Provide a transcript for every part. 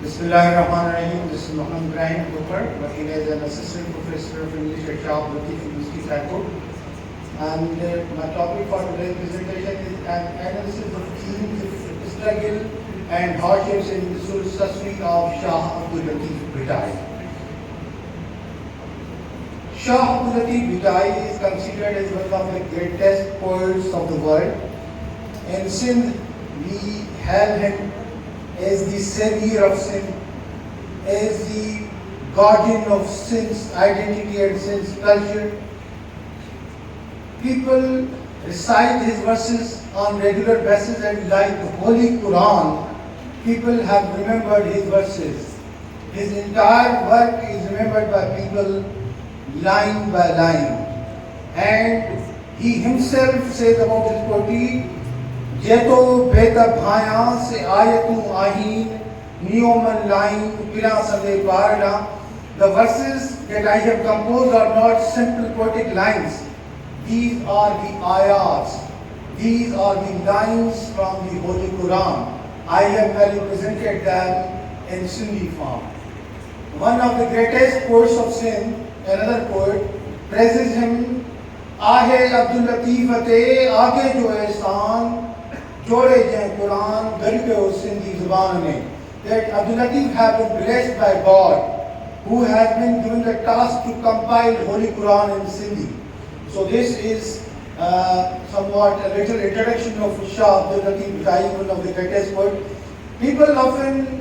Bismillahirrahmanirrahim. This is Muhammad Ibrahim Gopar, working as an assistant professor of English at Shah Abu Lateef University, Raipur. And my topic for today's presentation is an analysis of themes, struggle, and hardships in the successor of Shah Abdul Lateef Bhittai. Shah Abdul Lateef Bhittai is considered as one of the greatest poets of the world. In Sindh, we hail him as the savior of sin, as the guardian of sin's identity and sin's culture. People recite his verses on regular basis, and like the Holy Quran, people have remembered his verses. His entire work is remembered by people line by line. And he himself says about his poetry, Jeto beta bhaya se ayatu ahin neoman line pira sande parda. The verses that I have composed are not simple poetic lines. These are the ayats. These are the lines from the Holy Quran. I have merely presented them in Sindhi form. One of the greatest poets of Sindh, another poet, praises him. Ahe Abdul Lateef ate aage jo ehsan जोड़े जय कुरान गरीब सिंधी जुबान में, that Abdul Lateef have been blessed by God, who has been given the task to compile Holy Quran in Sindhi. So this is somewhat a little introduction of Shah Abdul Lateef Bhittai, one of the greatest poets. People often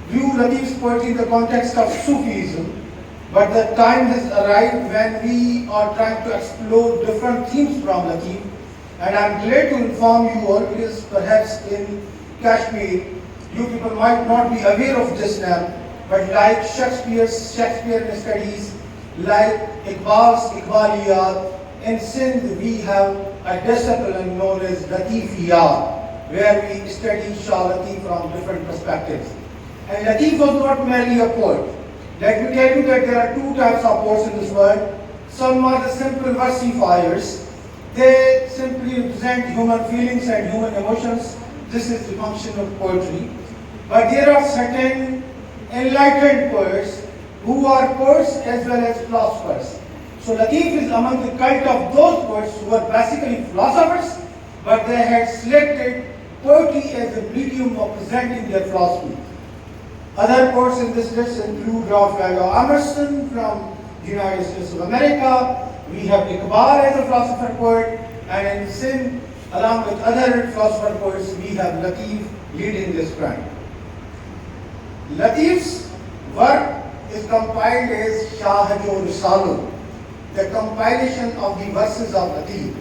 view Lateef's poetry in the context of Sufism, but the time has arrived when we are trying to explore different themes from Lateef. And I'm glad to inform you all, because perhaps in Kashmir, you people might not be aware of this name, but like Shakespearean studies, like Iqbal's Iqbaliyat, in Sindh we have a discipline known as Lateefiyat, where we study Shah Lateef from different perspectives. And Lateef was not merely a poet. Let me tell you that there are two types of poets in this world. Some are the simple versifiers. They simply represent human feelings and human emotions. This is the function of poetry. But there are certain enlightened poets who are poets as well as philosophers. So Lateef is among the cult of those poets who are basically philosophers, but they had selected poetry as a medium of presenting their philosophy. Other poets in this list include Ralph Waldo Emerson from the United States of America. We have Iqbal as a philosopher poet, and in Sindh, along with other philosopher poets, we have Lateef leading this trend. Lateef's work is compiled as Shahjo Risalo, the compilation of the verses of Lateef.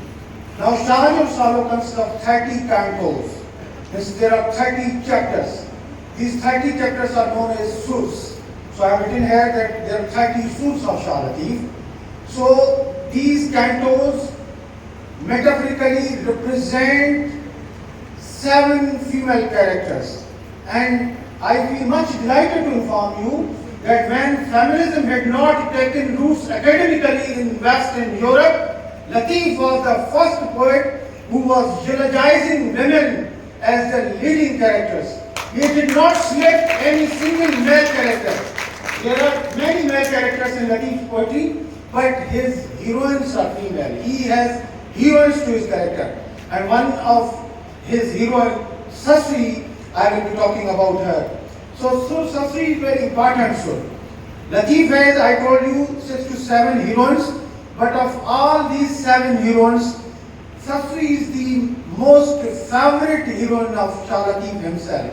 Now Shahjo Risalo consists of 30 cantos. There are 30 chapters. These 30 chapters are known as surs. So I have written here that there are 30 surs of Shah Lateef. So these cantos metaphorically represent 7 female characters. And I feel much delighted to inform you that when feminism had not taken roots academically in Western Europe, Lateef was the first poet who was eulogizing women as the leading characters. He did not select any single male character. There are many male characters in Lateef's poetry, but his heroines are female. He has heroines to his character. And one of his heroines, Sasri, I will be talking about her. So Sasri is very important. So Lateef has, I told you, 6 to 7 heroines, but of all these 7 heroines, Sasri is the most favorite heroine of Shah Lateef himself,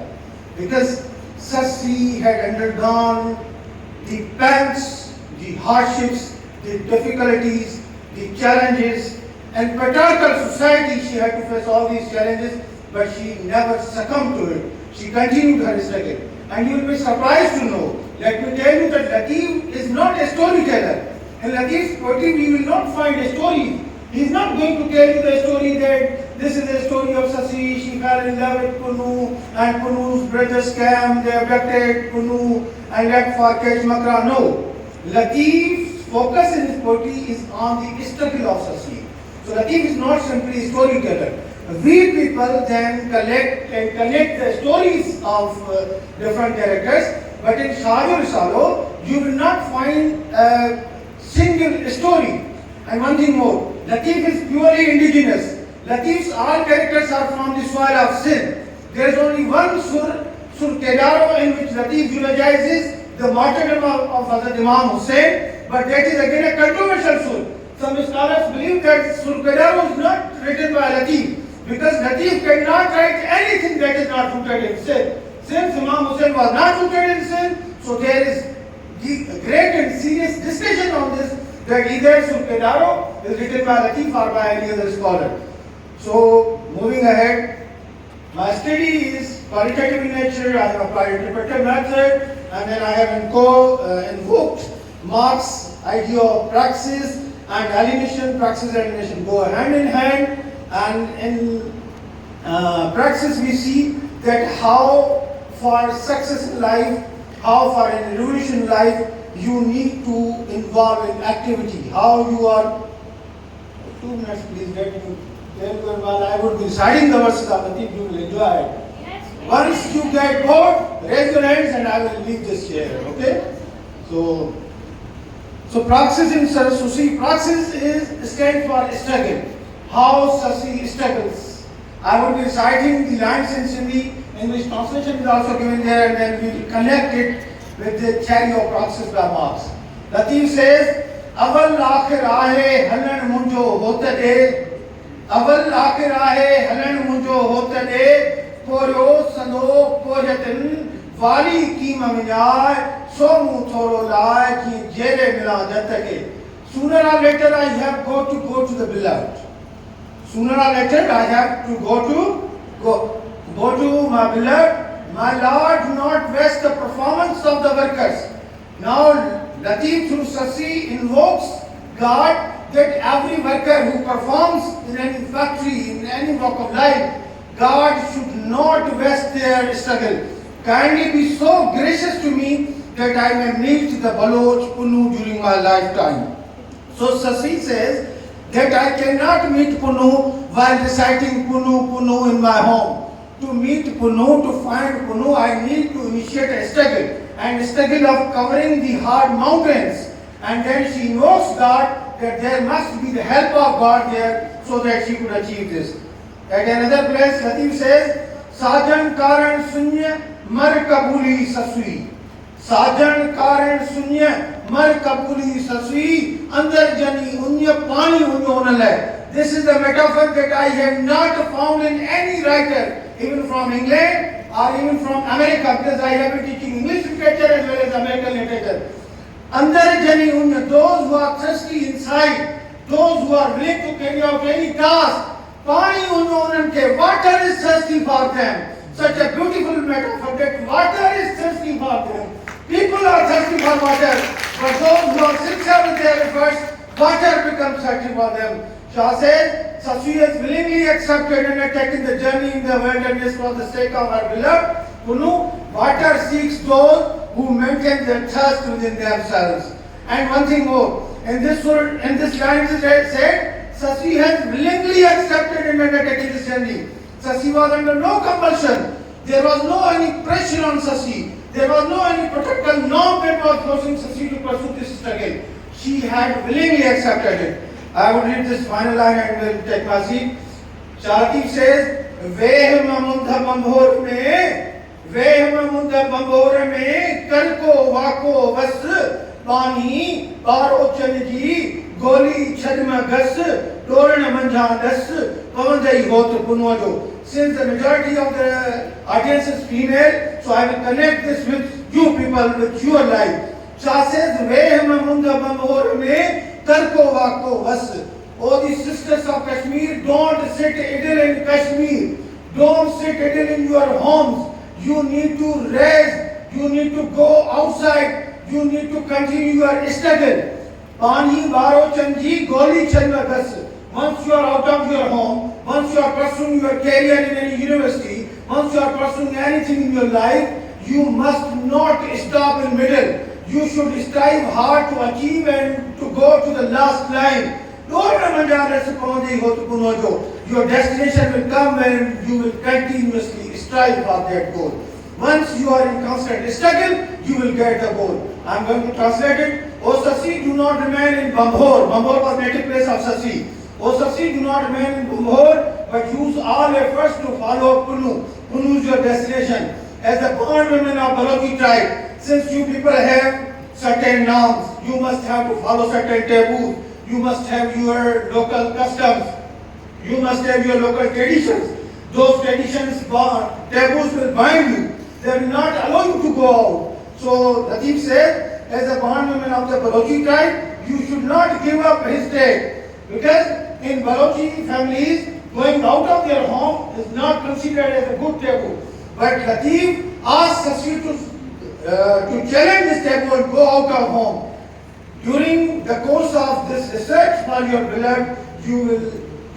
because Sasri had undergone the pangs, the hardships, the difficulties, the challenges, and patriarchal society. She had to face all these challenges, but she never succumbed to it. She continued her struggle. And you will be surprised to know, let me tell you that Lateef is not a storyteller. In Lateef's poetry, we will not find a story. He is not going to tell you the story that this is the story of Sasri, she fell in love with Punu, and Punu's brothers came, they abducted Punu and left for Keshmakra. No. Lateef's focus in his poetry is on the struggle of Sasri. So Lateef is not simply a storyteller. We people then collect and connect the stories of different characters But in Shahjur Risalo, you will not find a single story. And one thing more, Latif is purely indigenous. Latif's all characters are from the soil of Sindh. There is only one Sur Kedaro, in which Latif eulogizes the martyrdom of Hazrat Imam Hussain, but that is again a controversial sur. Some scholars believe that Sur Kedaro is not written by Latif, because Latif cannot write anything that is not rooted in Sindh. Since Imam Hussain was not rooted in Sindh, so there is great and serious discussion on this, that either Sur Kedaro is written by Latif or by any other scholar. So, moving ahead, my study is qualitative in nature. I have applied interpretive method, and then I have invoked Marx's idea of praxis and alienation. Praxis and alienation go hand in hand, and in praxis we see that how for success in life, how for an revolution in life, you need to involve in activity. How you are, 2 minutes please, let me tell you, while I would be reciting the verses of Latif, you will enjoy it. Once you get bored, raise your hands and I will leave this chair, okay? So praxis in Susi, praxis stands for struggle. How Sasi struggles. I will be reciting the lines in Sindhi. English translation is also given there, and then we will connect it with the theory of praxis by Marx. Latif says, Aval akhir aahe halan munjo hota de, Aval akhir aahe halan munjo hota de, Koryo sando kojatin wali ki maminay, somu thoro lai ki jere mila jatake. Sooner or later I have go to the beloved. Sooner or later I have to go to my beloved. My Lord, do not waste the performance of the workers. Now Latif through Sasi invokes God that every worker who performs in any factory, in any walk of life, God should not waste their struggle. Kindly be so gracious to me that I may meet the Baloch Punu during my lifetime. So Sasi says that I cannot meet Punu while reciting Punu in my home. To meet Punu, to find Punu, I need to initiate a struggle, and a struggle of covering the hard mountains. And then she knows God, that there must be the help of God there, so that she could achieve this. At another place, Latif says, Sajan Karan Sunya Mar Kabuli Sasui. Sajan Karan Sunya Mar Kabuli Sasui. Andar Jani Unya Pani Unyonale. This is the metaphor that I have not found in any writer, even from England or even from America, because I have been teaching English literature as well as American literature. Andar Jani Unya, those who are thirsty inside, those who are willing to carry out any task, Pani Unyonan ke, water is thirsty for them. Such a beautiful metaphor that water is thirsty for them. People are thirsty for water, but those who are sincere with their efforts, water becomes thirsty for them. Shah says, Sasi has willingly accepted and taken the journey in the wilderness for the sake of her beloved. Punu, water seeks those who maintain their thirst within themselves. And one thing more, in this line it is said, Sasi has willingly accepted and undertaken this journey. Sasi was under no compulsion. There was no any pressure on Sasi. There was no any protective norm that was forcing Sasi to pursue this struggle. She had willingly accepted it. I will read this final line and will take my seat. Latif says, Veh mamundha bambhor mein, kalko wako vas, pani, baro chanji, goli chadma gas, torna manja das, pavandai hot punwajo. Since the majority of the audience is female, so I will connect this with you people, with your life. Shah says, Veh mamundha bambhor mein, Tarko Wako Vas. Oh, the sisters of Kashmir, don't sit idle in Kashmir. Don't sit idle in your homes. You need to raise. You need to go outside. You need to continue your struggle. Pani Baro Chanji Goli Channa Das. Once you are out of your home, once you are pursuing your career in any university, once you are pursuing anything in your life, you must not stop in middle. You should strive hard to achieve and to go to the last line. Your destination will come when you will continuously strive for that goal. Once you are in constant struggle, you will get the goal. I am going to translate it. O Sasi, do not remain in Bambhor. Bambhor was native place of Sasi. O Sasi, do not remain in Bambhor, but use all efforts to follow Kunu. Kunu is your destination. As the born women of Balochi tribe, since you people have certain norms, you must have to follow certain taboos. You must have your local customs. You must have your local traditions. Those traditions, taboos will bind you. They will not allow you to go out. So Latif said, as a born woman of the Balochi tribe, you should not give up his state. Because in Balochi families, going out of their home is not considered as a good taboo. But Latif asked Sasi to challenge this taboo and go out of home. During the course of this research for your beloved, you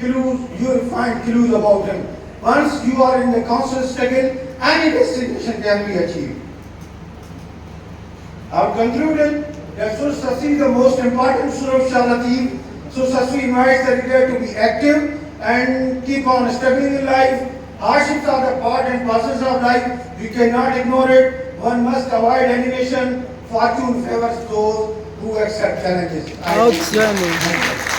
will find clues about him. Once you are in the constant struggle, any destination can be achieved. I have concluded that Surah Sasi is the most important surah of Shah Latif. So Sasi invites the reader to be active and keep on struggling in life. Hardships are the part and parcels of life. We cannot ignore it. One must avoid animation. Fortune favors those who accept challenges. Outstanding.